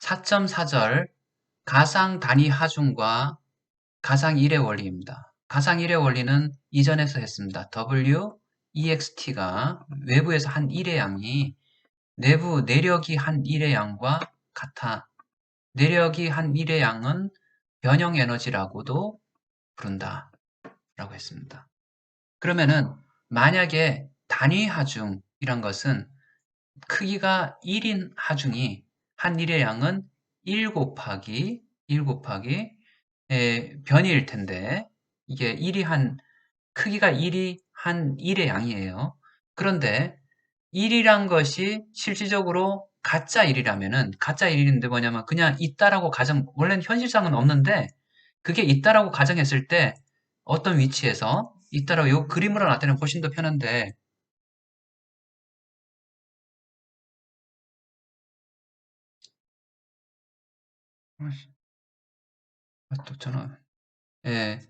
4.4절 가상 단위 하중과 가상 1의 원리입니다. 가상 1의 원리는 이전에서 했습니다. W, EXT가 외부에서 한 1의 양이 내부 내력이 한 1의 양과 같아. 내력이 한 1의 양은 변형 에너지라고도 부른다. 라고 했습니다. 그러면은 만약에 단위 하중이란 것은 크기가 1인 하중이 한 1의 양은 1 곱하기 변이일 텐데 이게 크기가 1이 한 1의 양이에요. 그런데 1이란 것이 실질적으로 가짜 1이라면은 가짜 1인데 뭐냐면 그냥 있다라고 원래는 현실상은 없는데 그게 있다라고 가정했을 때 어떤 위치에서 있다라고 요 그림으로 나타내면 훨씬 더 편한데 또 저는 예,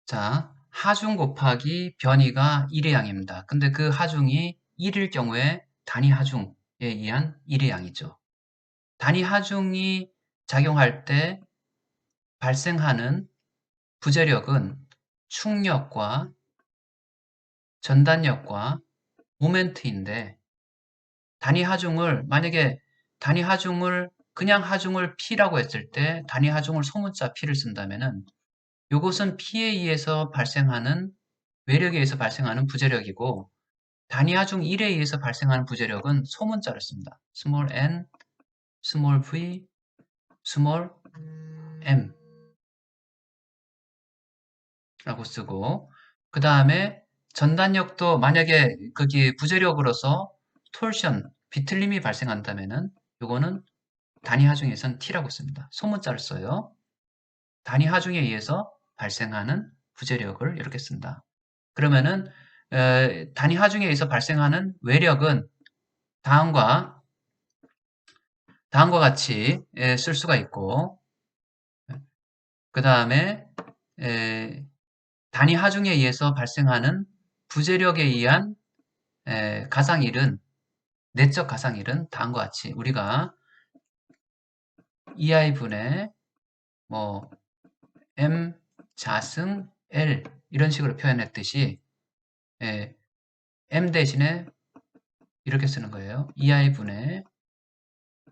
자, 하중 곱하기 변이가 1의 양입니다. 근데 그 하중이 1일 경우에 단위 하중에 의한 1의 양이죠. 단위 하중이 작용할 때 발생하는 부재력은 충력과 전단력과 모멘트인데 만약에 단위 하중을 그냥 하중을 P라고 했을 때 단위 하중을 소문자 P를 쓴다면은 이것은 P에 의해서 발생하는 외력에 의해서 발생하는 부재력이고 단위 하중 1에 의해서 발생하는 부재력은 소문자를 씁니다. small n, small v, small m 라고 쓰고 그 다음에 전단력도 만약에 거기 부재력으로서 톨션, 비틀림이 발생한다면은 요거는 단위 하중에선 t라고 씁니다. 소문자를 써요. 단위 하중에 의해서 발생하는 부재력을 이렇게 쓴다. 그러면은 단위 하중에 의해서 발생하는 외력은 다음과 같이 쓸 수가 있고 그 다음에 단위 하중에 의해서 발생하는 부재력에 의한 가상일은 내적 가상일은 다음과 같이 우리가 EI분의 뭐 M 자승 L 이런 식으로 표현했듯이 M 대신에 이렇게 쓰는 거예요. EI분의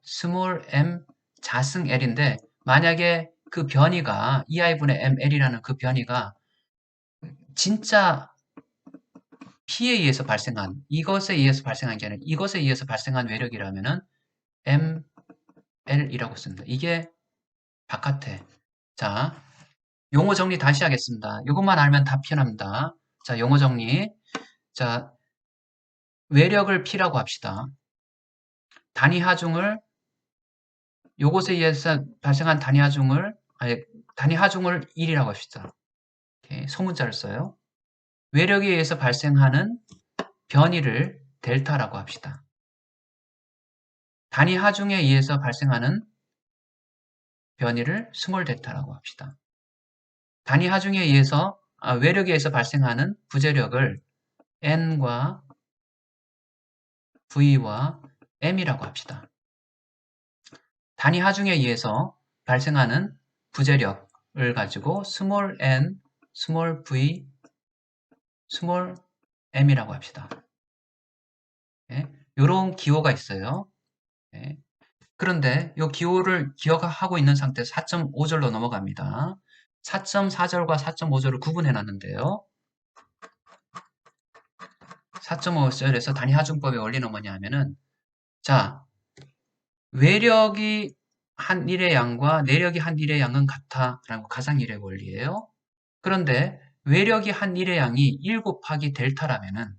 small m 자승 L인데 만약에 그 변이가 EI분의 ML이라는 그 변이가 진짜 P에 의해서 발생한 이것에 의해서 발생한 게 아니라 이것에 의해서 발생한 외력이라면은 ML이라고 씁니다. 이게 바깥에. 자, 용어 정리 다시 하겠습니다. 이것만 알면 다 편합니다. 자, 용어 정리. 자, 외력을 P라고 합시다. 단위 하중을 요것에 의해서 발생한 단위 하중을 1이라고 합시다. 이렇게 소문자를 써요. 외력에 의해서 발생하는 변이를 델타라고 합시다. 단위 하중에 의해서 발생하는 변이를 스몰 델타라고 합시다. 단위 하중에 의해서 외력에 의해서 발생하는 부재력을 N과 V와 M이라고 합시다. 단위 하중에 의해서 발생하는 부재력을 가지고 스몰 n, 스몰 v, 스몰 m이라고 합시다. 이런 기호가 있어요. 네. 그런데 이 기호를 기억하고 있는 상태에서 4.5절로 넘어갑니다. 4.4절과 4.5절을 구분해 놨는데요. 4.5절에서 단위 하중법의 원리는 뭐냐 하면은 자, 외력이 한 1의 양과 내력이 한 1의 양은 같아 라고 가상 1의 원리예요. 그런데 외력이 한 1의 양이 1 곱하기 델타라면은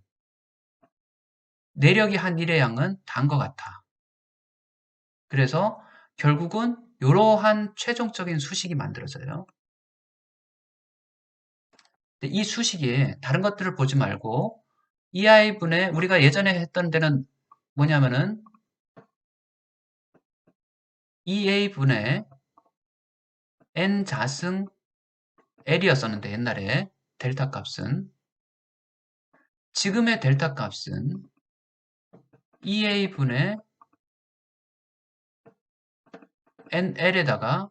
내력이 한 1의 양은 단것 같아. 그래서 결국은 이러한 최종적인 수식이 만들어져요. 이 수식이 다른 것들을 보지 말고 EI분의 우리가 예전에 했던 데는 뭐냐면은 EA분의 N 자승 L이었었는데 옛날에 델타 값은 지금의 델타 값은 EA분의 NL에다가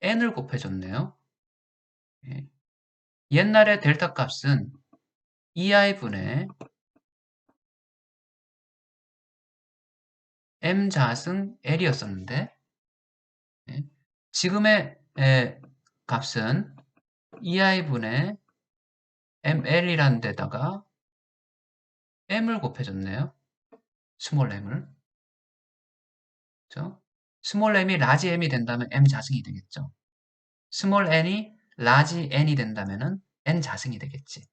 N을 곱해줬네요. 예. 옛날에 델타 값은 EI분의 M 자승 L이었었는데, 예. 지금의 값은 EI분의 ML이라는 데다가 M을 곱해줬네요. 스몰 m을. 그죠? 스몰 m이 라지 m이 된다면 M 자승이 되겠죠. 스몰 n이 라지 n이 된다면은 N 자승이 되겠지.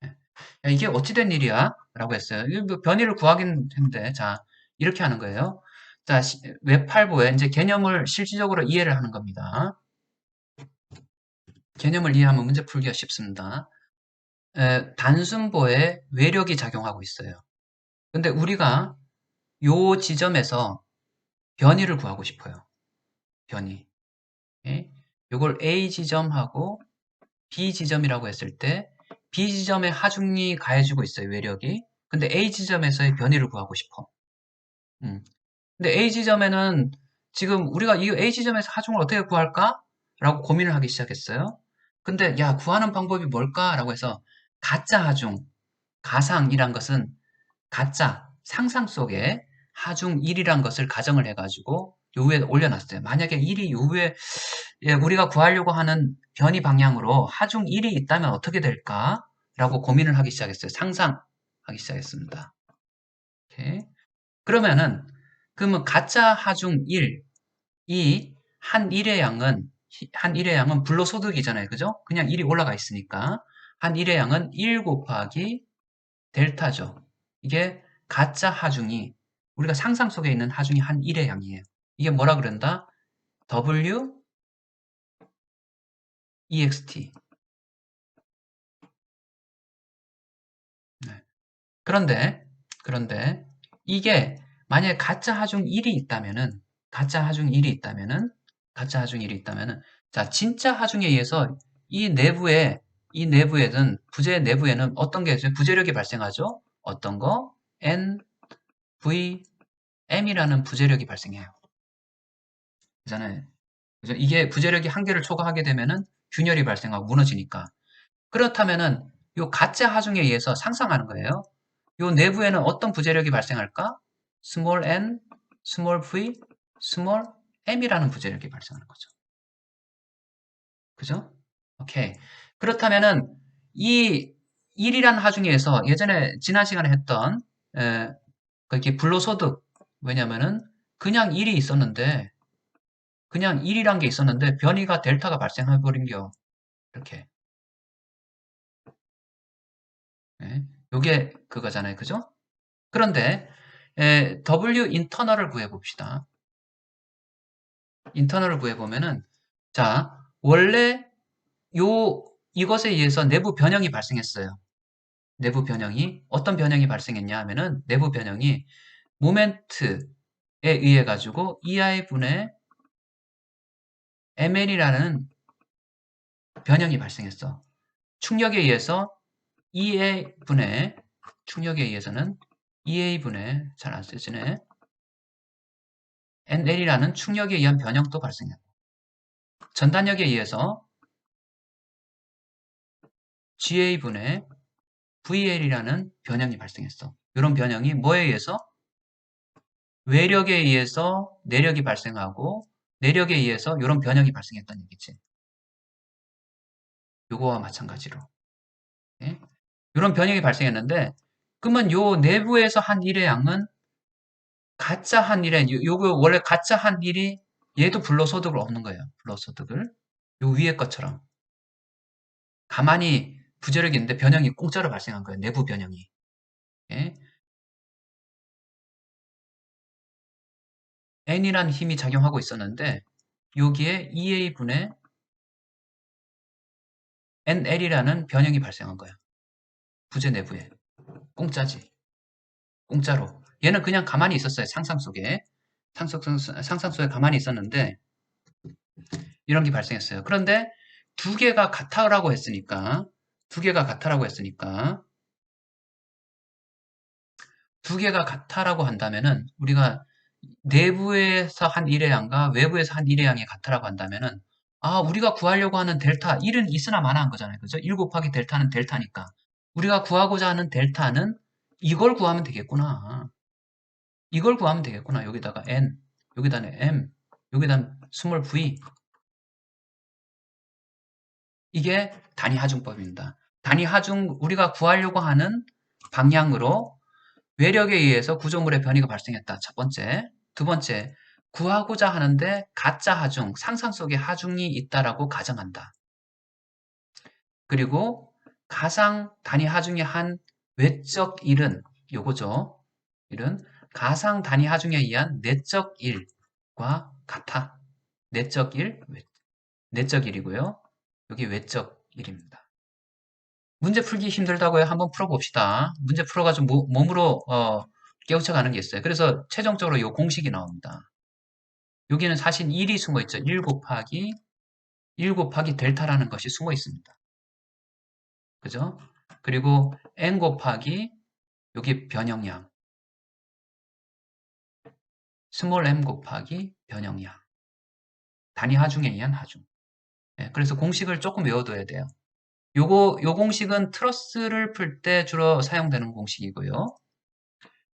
예. 야, 이게 어찌된 일이야? 라고 했어요. 이거 뭐 변이를 구하긴 했는데, 자, 이렇게 하는 거예요. 자, 웹8보에 이제 개념을 실질적으로 이해를 하는 겁니다. 개념을 이해하면 문제 풀기가 쉽습니다. 단순보에 외력이 작용하고 있어요. 근데 우리가 요 지점에서 변이를 구하고 싶어요. 변이. 예? 요걸 A 지점하고 B 지점이라고 했을 때 B 지점에 하중이 가해주고 있어요. 외력이. 근데 A 지점에서의 변이를 구하고 싶어. 근데 A 지점에는 지금 우리가 이 A 지점에서 하중을 어떻게 구할까? 라고 고민을 하기 시작했어요. 근데 야, 구하는 방법이 뭘까? 라고 해서 가짜 하중, 가상이란 것은 가짜, 상상 속에 하중 1이란 것을 가정을 해가지고 요 위에 올려놨어요. 만약에 1이 요 위에 우리가 구하려고 하는 변이 방향으로 하중 1이 있다면 어떻게 될까? 라고 고민을 하기 시작했어요. 상상하기 시작했습니다. 오케이. 그러면 가짜 하중 1, 이 한 1의 양은 불로소득이잖아요. 그죠? 그냥 1이 올라가 있으니까 한 1의 양은 1 곱하기 델타죠. 이게 가짜 하중이 우리가 상상 속에 있는 하중이 한 1의 양이에요. 이게 뭐라 그런다? W EXT. 네. 그런데 이게 만약에 가짜 하중 1이 있다면은 가짜 하중 1이 있다면은 자, 진짜 하중에 의해서 이 내부에는 부재 내부에는 어떤 게 있어요? 부재력이 발생하죠. 어떤 거? N, V, M이라는 부재력이 발생해요. 그잖아요. 그죠? 이게 부재력이 한계를 초과하게 되면은 균열이 발생하고 무너지니까. 그렇다면은 요 가짜 하중에 의해서 상상하는 거예요. 요 내부에는 어떤 부재력이 발생할까? 스몰 n, 스몰 v, 스몰 m이라는 부재력이 발생하는 거죠. 그죠? 오케이. 그렇다면은 이 1이라는 하중에서 예전에 지난 시간에 했던 이렇게 불로소득 왜냐면은 그냥 1이 있었는데 그냥 1이란 게 있었는데 변이가 델타가 발생해 버린겨. 이렇게. 예. 요게 그거잖아요. 그죠? 그런데 W 인터널을 구해 봅시다. 인터널을 구해 보면은 자, 원래 이것에 의해서 내부 변형이 발생했어요. 내부 변형이 어떤 변형이 발생했냐 하면은 내부 변형이 모멘트에 의해 가지고 EI분의 ML이라는 변형이 발생했어. 충격에 의해서 충격에 의해서는 EA분의 잘 안 쓰지네. NL이라는 충격에 의한 변형도 발생했고 전단력에 의해서 GA분의 VL이라는 변형이 발생했어. 이런 변형이 뭐에 의해서? 외력에 의해서 내력이 발생하고 내력에 의해서 이런 변형이 발생했다는 얘기지. 요거와 마찬가지로. 예? 이런 변형이 발생했는데 그러면 요 내부에서 한 일의 양은 가짜 한 일의 요거 원래 가짜 한 일이 얘도 불로소득을 얻는 거예요. 불로소득을. 요 위에 것처럼. 가만히 부재력이 있는데 변형이 공짜로 발생한 거예요. 내부 변형이. 예? N이라는 힘이 작용하고 있었는데 여기에 EA분의 NL이라는 변형이 발생한 거야. 부재 내부에. 공짜지. 공짜로. 얘는 그냥 가만히 있었어요. 상상 속에. 상상 속에 가만히 있었는데 이런 게 발생했어요. 그런데 두 개가 같다라고 했으니까 두 개가 같다라고 한다면은 우리가 내부에서 한 1의 양과 외부에서 한 1의 양이 같다라고 한다면은 우리가 구하려고 하는 델타 1은 있으나 마나한 거잖아요. 그죠? 1 곱하기 델타는 델타니까. 우리가 구하고자 하는 델타는 이걸 구하면 되겠구나. 이걸 구하면 되겠구나. 여기다가 n, 여기다가 m, 여기다 스몰 v. 이게 단위 하중법입니다. 단위 하중, 우리가 구하려고 하는 방향으로 외력에 의해서 구조물의 변이가 발생했다. 첫 번째. 두 번째, 구하고자 하는데 가짜 하중, 상상 속에 하중이 있다라고 가정한다. 그리고 가상 단위 하중의 한 외적 일은 요거죠. 일은 가상 단위 하중에 의한 내적 일과 같아. 내적 일, 내적 일이고요. 여기 외적 일입니다. 문제 풀기 힘들다고요? 한번 풀어봅시다. 문제 풀어가지고 몸으로 깨우쳐가는 게 있어요. 그래서 최종적으로 이 공식이 나옵니다. 여기는 사실 1이 숨어 있죠. 1 곱하기 델타라는 것이 숨어 있습니다. 그죠? 그리고 n 곱하기 여기 변형량 스몰 m 곱하기 변형량 단위 하중에 의한 하중. 네, 그래서 공식을 조금 외워둬야 돼요. 요 공식은 트러스를 풀 때 주로 사용되는 공식이고요.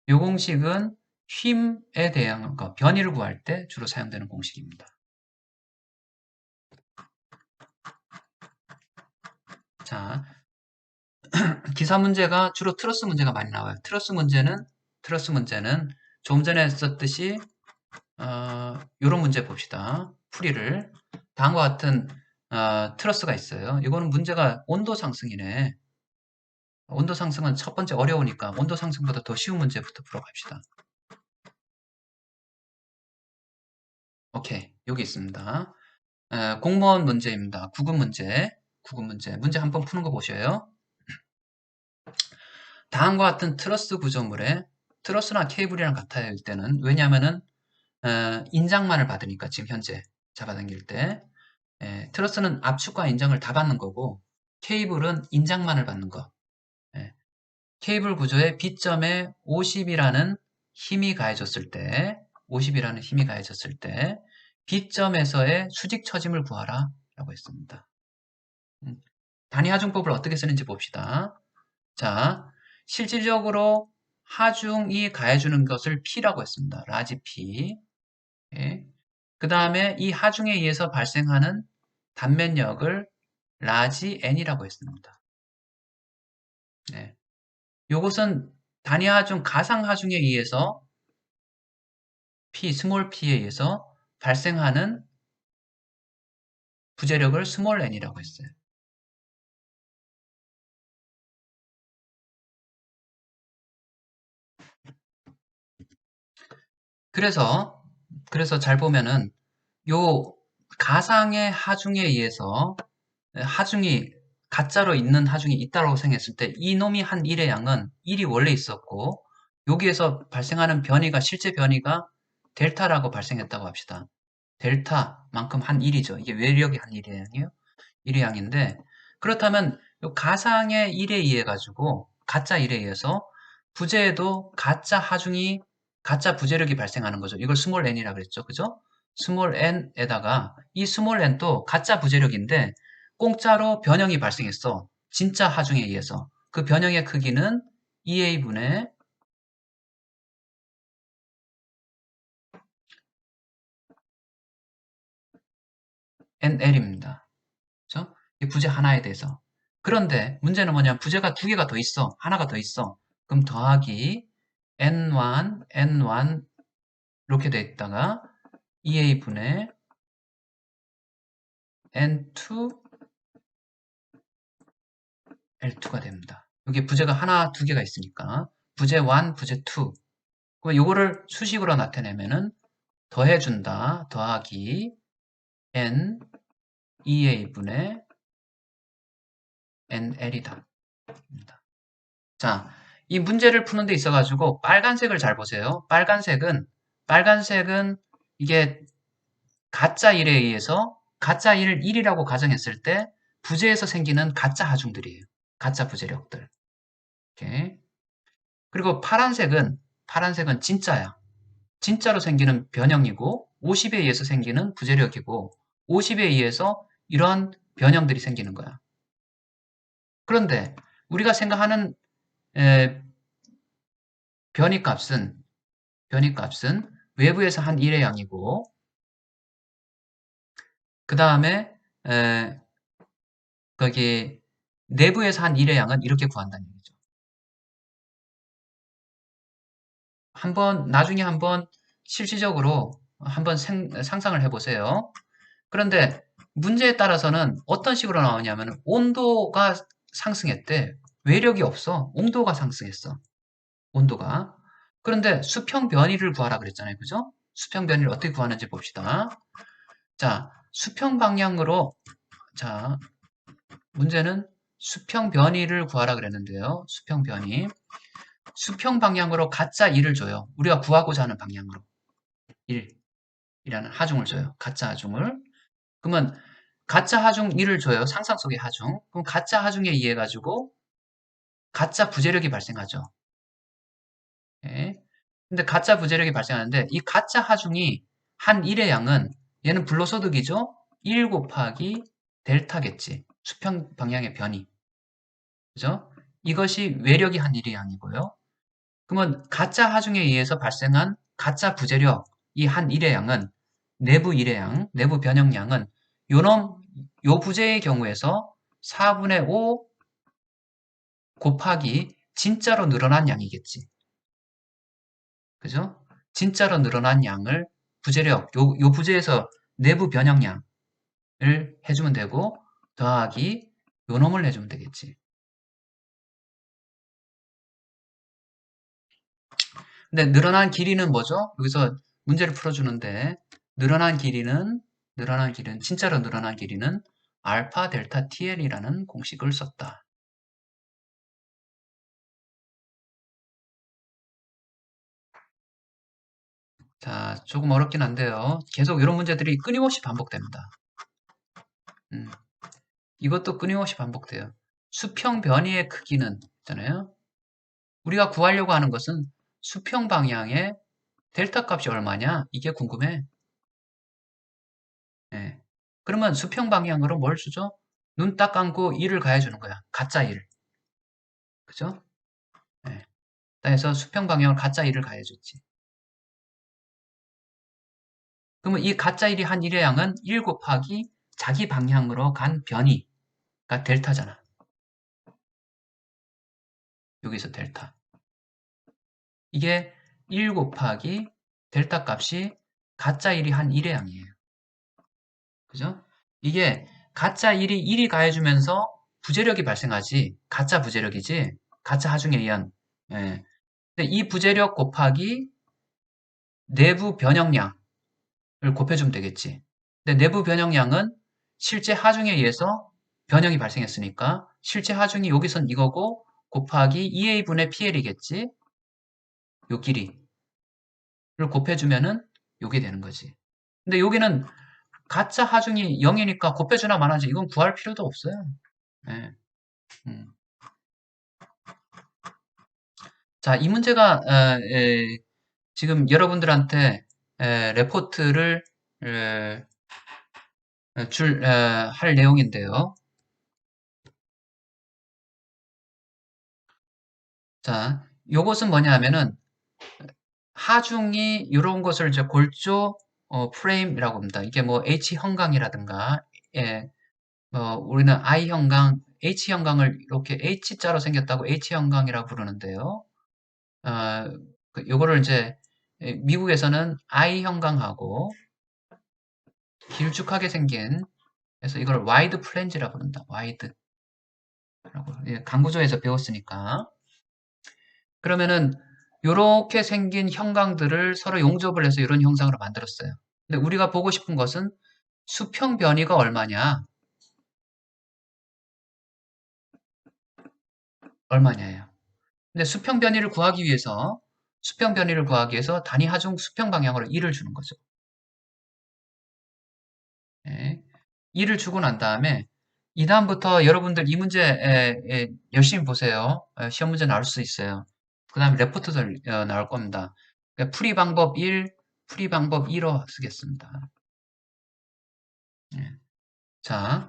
요 공식은 힘에 대한 그러니까 변이를 구할 때 주로 사용되는 공식입니다. 자, 기사 문제가 주로 트러스 문제가 많이 나와요. 트러스 문제는 조금 전에 썼듯이 요런 문제 봅시다. 풀이를 다음과 같은 트러스가 있어요. 이거는 문제가 온도 상승이네. 온도 상승은 첫 번째 어려우니까 온도 상승보다 더 쉬운 문제부터 풀어갑시다. 오케이, 여기 있습니다. 공무원 문제입니다. 구급 문제. 문제 한번 푸는 거 보셔요. 다음과 같은 트러스 구조물에 트러스나 케이블이랑 같아요. 이때는 왜냐하면은 인장만을 받으니까 지금 현재 잡아당길 때 트러스는 압축과 인장을 다 받는 거고 케이블은 인장만을 받는 거. 예, 케이블 구조의 B점에 50이라는 힘이 가해졌을 때 50이라는 힘이 가해졌을 때 B점에서의 수직 처짐을 구하라 라고 했습니다. 단위 하중법을 어떻게 쓰는지 봅시다. 자, 실질적으로 하중이 가해주는 것을 P라고 했습니다. 라지 P. 예. 그 다음에 이 하중에 의해서 발생하는 단면력을 라지 N이라고 했습니다. 네. 요것은 단위 하중, 가상 하중에 의해서 P, 스몰 p에 의해서 발생하는 부재력을 스몰 n이라고 했어요. 그래서 잘 보면은 요 가상의 하중에 의해서 하중이 가짜로 있는 하중이 있다고 생각했을 때 이놈이 한 1의 양은 1이 원래 있었고 여기에서 발생하는 변이가 실제 변이가 델타라고 발생했다고 합시다. 델타만큼 한 1이죠. 이게 외력이 한 1의 양이에요. 1의 양인데 그렇다면 요 가상의 1에 의해 가지고 가짜 1에 의해서 부재에도 가짜 하중이 가짜 부재력이 발생하는 거죠. 이걸 스몰 n이라 그랬죠. 그죠? 스몰 n에다가 이 스몰 n도 가짜 부재력인데 공짜로 변형이 발생했어. 진짜 하중에 의해서. 그 변형의 크기는 2a분의 nl입니다. 그죠? 이 부재 하나에 대해서. 그런데 문제는 뭐냐? 부재가 두 개가 더 있어. 하나가 더 있어. 그럼 더하기 n1 이렇게 돼 있다가 2a분의 n2 L2가 됩니다. 여기 부재가 하나, 두 개가 있으니까 부재 1, 부재 2. 그럼 요거를 수식으로 나타내면은 더해준다. 더하기 n 2a분의 nl이다. 자, 이 문제를 푸는 데 있어가지고 빨간색을 잘 보세요. 빨간색은 이게 가짜 1에 의해서 가짜 1이라고 가정했을 때 부재에서 생기는 가짜 하중들이에요. 가짜 부재력들. 이렇게. 그리고 파란색은 진짜야. 진짜로 생기는 변형이고 50에 의해서 생기는 부재력이고 50에 의해서 이런 변형들이 생기는 거야. 그런데 우리가 생각하는 에, 변이값은 외부에서 한 1의 양이고 그 다음에 거기 내부에서 한 1의 양은 이렇게 구한다는 얘기죠. 나중에 한번 실질적으로 한번 상상을 해보세요. 그런데 문제에 따라서는 어떤 식으로 나오냐면 온도가 상승했대. 외력이 없어. 온도가 상승했어. 온도가. 그런데 수평 변이를 구하라 그랬잖아요. 그죠? 수평 변이를 어떻게 구하는지 봅시다. 자, 수평 방향으로 자, 문제는 수평 변이를 구하라 그랬는데요. 수평 변이. 수평 방향으로 가짜 1을 줘요. 우리가 구하고자 하는 방향으로. 1이라는 하중을 줘요. 가짜 하중을. 그러면 가짜 하중 1을 줘요. 상상 속의 하중. 그럼 가짜 하중에 의해 가지고 가짜 부재력이 발생하죠. 예. 근데 가짜 부재력이 발생하는데 이 가짜 하중이 한 1의 양은 얘는 불로소득이죠. 1 곱하기 델타겠지. 수평 방향의 변이. 그죠? 이것이 외력이 한 1의 양이고요. 그러면 가짜 하중에 의해서 발생한 가짜 부재력 이 한 1의 양은 내부 1의 양, 내부 변형량은 요 부재의 경우에서 4분의 5 곱하기 진짜로 늘어난 양이겠지. 그죠? 진짜로 늘어난 양을 요 부재에서 내부 변형량을 해주면 되고 더하기 요 놈을 해주면 되겠지. 근데 늘어난 길이는 뭐죠? 여기서 문제를 풀어주는데 진짜로 늘어난 길이는 알파 델타 TL이라는 공식을 썼다. 자, 조금 어렵긴 한데요. 계속 이런 문제들이 끊임없이 반복됩니다. 이것도 끊임없이 반복돼요. 수평 변이의 크기는 있잖아요. 우리가 구하려고 하는 것은 수평 방향의 델타 값이 얼마냐? 이게 궁금해. 예. 그러면 수평 방향으로 뭘 주죠? 눈 딱 감고 1을 가해주는 거야. 가짜 1. 그죠? 예. 해서 수평 방향을 가짜 1을 가해줬지. 그러면 이 가짜 1이 한 1의 양은 1 곱하기 자기 방향으로 간 변이가 델타잖아. 여기서 델타. 이게 1 곱하기 델타 값이 가짜 1이 한 1의 양이에요. 그죠? 이게 가짜 1이 가해주면서 부재력이 발생하지. 가짜 부재력이지. 가짜 하중에 의한. 예. 근데 이 부재력 곱하기 내부 변형량을 곱해주면 되겠지. 근데 내부 변형량은 실제 하중에 의해서 변형이 발생했으니까 실제 하중이 여기선 이거고 곱하기 2a분의 PL이겠지. 요 길이를 곱해주면은 요게 되는 거지. 근데 여기는 가짜 하중이 0이니까 곱해주나 마나지 이건 구할 필요도 없어요. 예. 음. 자, 이 문제가 지금 여러분들한테 레포트를 할 내용인데요. 자, 요것은 뭐냐 하면은 하중이 이런 것을 이제 골조 프레임이라고 합니다. 이게 뭐 H 형광이라든가 예, 우리는 I 형광, H 형광을 이렇게 H자로 생겼다고 H 형광이라고 부르는데요. 요거를 이제 미국에서는 I 형광하고 길쭉하게 생긴 그래서 이걸 와이드 플랜지라고 부른다. 와이드라고 강구조에서 배웠으니까. 그러면은 요렇게 생긴 형광들을 서로 용접을 해서 이런 형상으로 만들었어요. 근데 우리가 보고 싶은 것은 수평 변이가 얼마냐? 얼마냐예요. 근데 수평 변이를 구하기 위해서 단위 하중 수평 방향으로 1을 주는 거죠. 예. 1을 주고 난 다음에 이 다음부터 여러분들 이 문제 열심히 보세요. 시험 문제 나올 수 있어요. 그 다음에 레포트도 나올 겁니다. 그러니까 풀이 방법 1, 풀이 방법 2로 쓰겠습니다. 예. 자,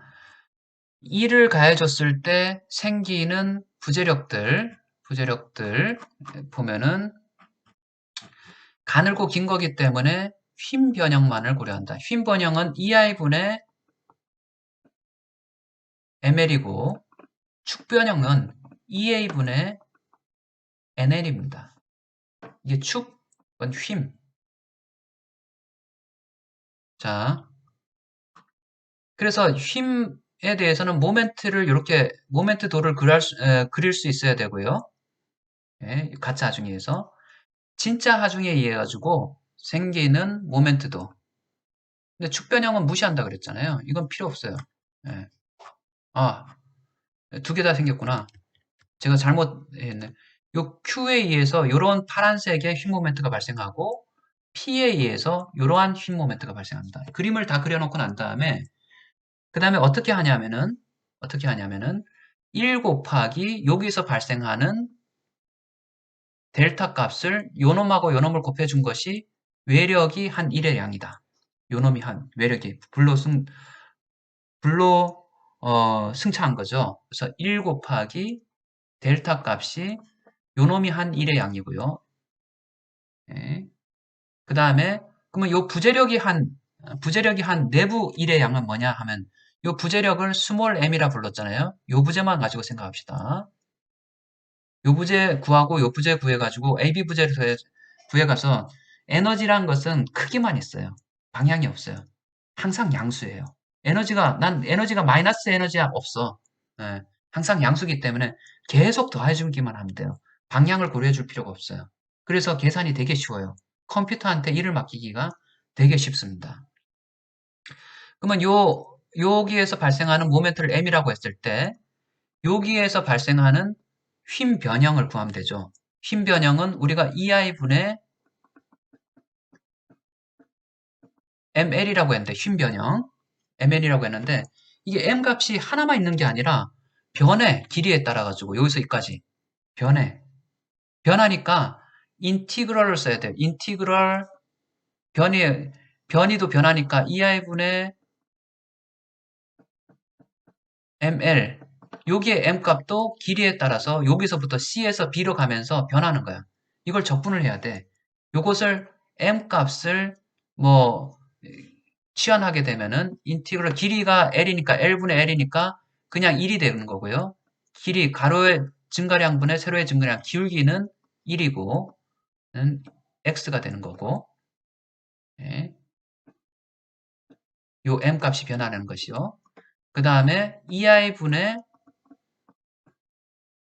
2를 가해줬을 때 생기는 부재력들 보면은 가늘고 긴 거기 때문에 휨 변형만을 고려한다. 휨 변형은 EI분의 ML이고 축 변형은 EA분의 NL입니다. 이게 축, 이건 휨. 자, 그래서 휨에 대해서는 모멘트를 이렇게 모멘트 도를 그릴 수 있어야 되고요. 예, 가짜 하중에서 진짜 하중에 의해 가지고 생기는 모멘트도. 근데 축 변형은 무시한다 그랬잖아요. 이건 필요 없어요. 예. 아, 두 개 다 생겼구나. 제가 잘못했네. 요 Q에 의해서 이런 파란색의 휨 모멘트가 발생하고 P에 의해서 이러한 휨 모멘트가 발생합니다. 그림을 다 그려놓고 난 다음에 그 다음에 어떻게 하냐면은 1 곱하기 여기서 발생하는 델타 값을 요놈하고 요놈을 곱해준 것이 외력이 한 1의 양이다. 요놈이 한 외력이 불로 승차한 거죠. 그래서 1 곱하기 델타 값이 요놈이 한 1의 양이고요. 네. 그 다음에 그러면 요 부재력이 한 내부 1의 양은 뭐냐 하면 요 부재력을 스몰 m이라 불렀잖아요. 요 부재만 가지고 생각합시다. 요 부재 구하고 요 부재 구해가지고 AB 부재를 구해가서 에너지란 것은 크기만 있어요. 방향이 없어요. 항상 양수예요. 난 에너지가 마이너스 에너지야 없어. 예, 항상 양수기 때문에 계속 더해주기만 하면 돼요. 방향을 고려해 줄 필요가 없어요. 그래서 계산이 되게 쉬워요. 컴퓨터한테 일을 맡기기가 되게 쉽습니다. 그러면 여기에서 발생하는 모멘트를 m이라고 했을 때 여기에서 발생하는 휨 변형을 구하면 되죠. 휨 변형은 우리가 EI분의 ML이라고 했는데 휨 변형 ML이라고 했는데 이게 M 값이 하나만 있는 게 아니라 변해 길이에 따라 가지고 여기서 여기까지 변하니까 인티그럴을 써야 돼요. 인티그럴 변이도 변하니까 EI분의 ML 여기에 M 값도 길이에 따라서 여기서부터 C에서 B로 가면서 변하는 거야. 이걸 적분을 해야 돼. 요것을 M 값을 뭐 치환하게 되면은 인티그럴 길이가 L이니까 L분의 L이니까 그냥 1이 되는 거고요. 길이 가로의 증가량분의 세로의 증가량 기울기는 1이고 X가 되는 거고 네. 요 M 값이 변하는 것이요. 그 다음에 EI분의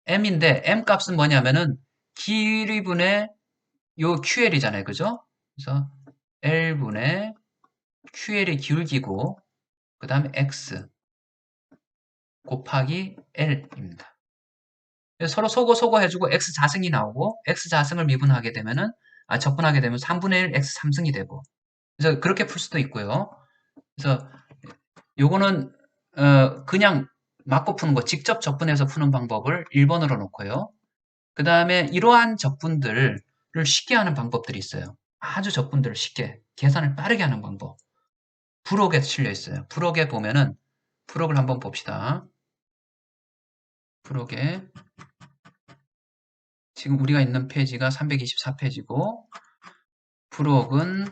M인데 M 값은 뭐냐면은 길이분의 요 QL이잖아요. 그죠? 그래서 L분의 QL이 기울기고 그 다음에 X 곱하기 L입니다. 서로 소거 해주고 X 자승이 나오고 X 자승을 미분하게 되면은 적분하게 되면 3분의 1 X 3승이 되고 그래서 그렇게 풀 수도 있고요. 그래서 요거는 그냥 맞고 푸는 거 직접 적분해서 푸는 방법을 1번으로 놓고요. 그 다음에 이러한 적분들을 쉽게 하는 방법들이 있어요. 아주 적분들을 쉽게 계산을 빠르게 하는 방법. 부록에 실려 있어요. 부록에 보면은 부록을 한번 봅시다. 부록에 지금 우리가 있는 페이지가 324페이지고 부록은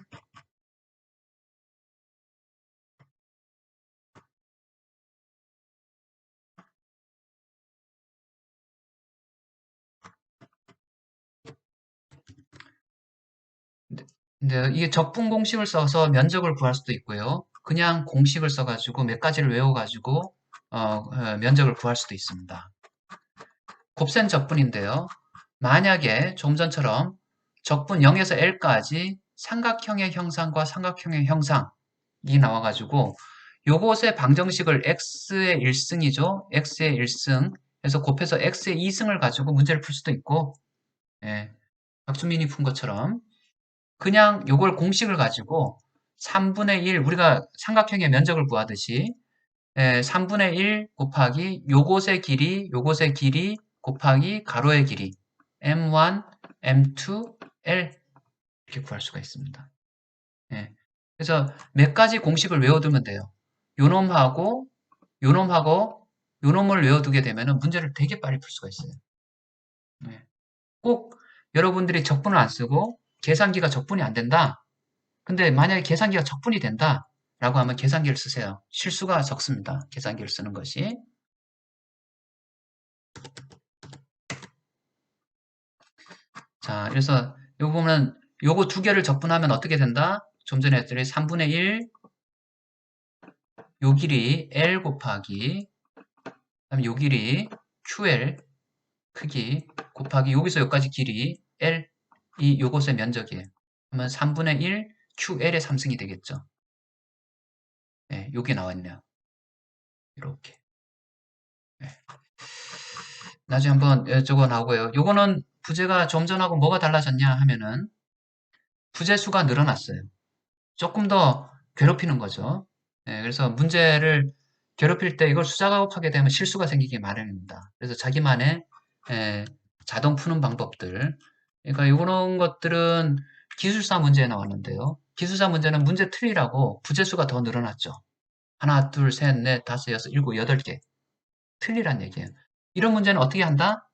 근데 이게 적분 공식을 써서 면적을 구할 수도 있고요. 그냥 공식을 써가지고 몇 가지를 외워가지고 면적을 구할 수도 있습니다. 곱셈 적분인데요. 만약에 좀 전처럼 적분 0에서 L까지 삼각형의 형상과 삼각형의 형상이 나와가지고 요것의 방정식을 x의 1승이죠. x의 1승 해서 곱해서 x의 2승을 가지고 문제를 풀 수도 있고 예, 박준민이 푼 것처럼 그냥 요걸 공식을 가지고 3분의 1 우리가 삼각형의 면적을 구하듯이 3분의 1 곱하기 요것의 길이 곱하기 가로의 길이 m1 M2L 이렇게 구할 수가 있습니다. 예. 그래서 몇 가지 공식을 외워두면 돼요. 요놈하고 요놈하고 요놈을 외워두게 되면 문제를 되게 빨리 풀 수가 있어요. 예. 꼭 여러분들이 적분을 안 쓰고 계산기가 적분이 안 된다. 근데 만약에 계산기가 적분이 된다 라고 하면 계산기를 쓰세요. 실수가 적습니다. 계산기를 쓰는 것이. 자, 그래서 요거 보면 요거 두 개를 적분하면 어떻게 된다? 좀 전에 했더니 3분의 1 요 길이 L 곱하기 그다음에 요 길이 QL 크기 곱하기 여기서 여기까지 길이 L 이 요것의 면적이에요. 그러면 3분의 1 QL의 3승이 되겠죠. 네, 요게 나왔네요. 이렇게. 네. 나중에 한번 저거 나오고요. 요거는 부재가 좀 전하고 뭐가 달라졌냐 하면은 부재수가 늘어났어요. 조금 더 괴롭히는 거죠. 예, 그래서 문제를 괴롭힐 때 이걸 수자 작업하게 되면 실수가 생기기 마련입니다. 그래서 자기만의 예, 자동 푸는 방법들. 그러니까 이런 것들은 기술사 문제에 나왔는데요. 기술사 문제는 문제 틀리라고 부재수가 더 늘어났죠. 하나, 둘, 셋, 넷, 다섯, 여섯, 일곱, 여덟 개. 틀리란 얘기예요. 이런 문제는 어떻게 한다?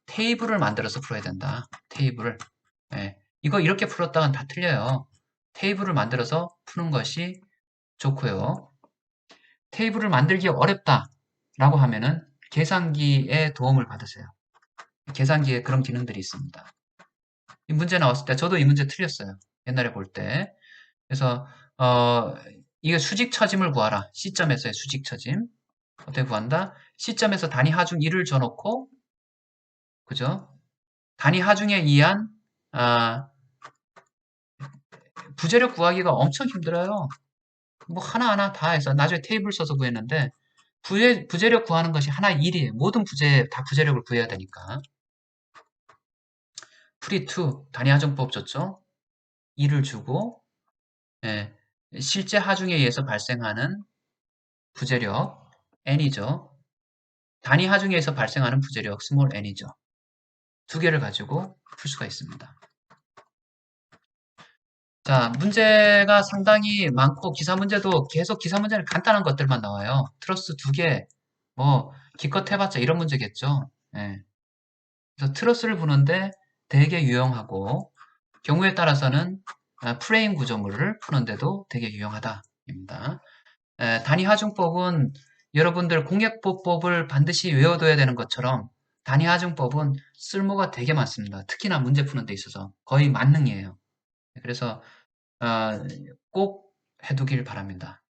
테이블을 만들어서 풀어야 된다. 테이블을. 예, 이거 이렇게 풀었다간 다 틀려요. 테이블을 만들어서 푸는 것이 좋고요. 테이블을 만들기 어렵다 라고 하면은 계산기의 도움을 받으세요. 계산기에 그런 기능들이 있습니다. 이 문제 나왔을 때 저도 이 문제 틀렸어요. 옛날에 볼 때. 그래서 이게 수직 처짐을 구하라. C점에서의 수직 처짐. 어떻게 구한다? C점에서 단위 하중 1을 줘놓고 그죠? 단위 하중에 의한 부재력 구하기가 엄청 힘들어요. 뭐 하나하나 다 해서 나중에 테이블 써서 구했는데 부재력 구하는 것이 하나의 일이에요. 모든 부재 다 부재력을 구해야 되니까. 프리2 단위 하중법 줬죠. 2를 주고 예, 실제 하중에 의해서 발생하는 부재력 n이죠. 단위 하중에 의해서 발생하는 부재력 스몰 n이죠. 두 개를 가지고 풀 수가 있습니다. 자, 문제가 상당히 많고 기사 문제도 계속 기사 문제는 간단한 것들만 나와요. 트러스 두 개, 뭐 기껏 해봤자 이런 문제겠죠. 예. 그래서 트러스를 부는데 되게 유용하고 경우에 따라서는 프레임 구조물을 푸는데도 되게 유용하다입니다. 단위 하중법은 여러분들 공약보법을 반드시 외워둬야 되는 것처럼 단위 하중법은 쓸모가 되게 많습니다. 특히나 문제 푸는 데 있어서 거의 만능이에요. 그래서 꼭 해두길 바랍니다.